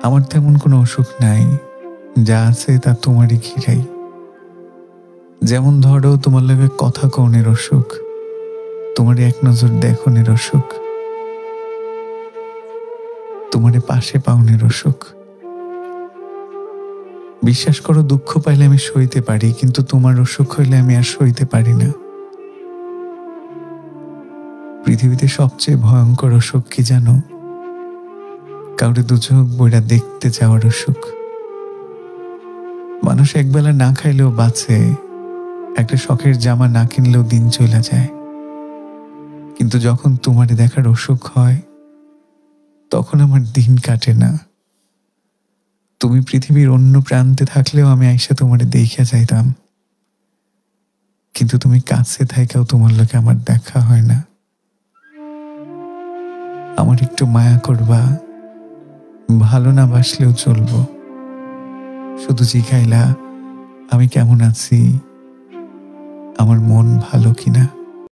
আমার তেমন কোনো অসুখ নাই, যা আছে তা তোমারই ঘিরাই। যেমন ধরো, তোমার লাগে কথা কনের অসুখ, তোমার এক নজর দেখনের অসুখ, তোমারে পাশে পাওনের অসুখ। বিশ্বাস করো, দুঃখ পাইলে আমি সইতে পারি, কিন্তু তোমার অসুখ হইলে আমি আর সইতে পারি না। পৃথিবীতে সবচেয়ে ভয়ঙ্কর অসুখ কি জানো? কাউরে দুচোখ বইরা দেখতে যাওয়ার অসুখ। মানুষ একবেলা না খাইলেও বাঁচে, একটা শখের জামা না কিনলেও দিন চলে যায়, কিন্তু যখন তোমারে দেখার অসুখ হয়, তখন আমার দিন কাটে না। তুমি পৃথিবীর অন্য প্রান্তে থাকলেও আমি আইসা তোমারে দেখিয়া যাইতাম, কিন্তু তুমি কাছে থাইকাও তোমার লোকে আমার দেখা হয় না। আমার একটু মায়া করবা, ভালো না বাসলেও চলবো, শুধু জিগাইলা আমি কেমন আছি, আমার মন ভালো কিনা।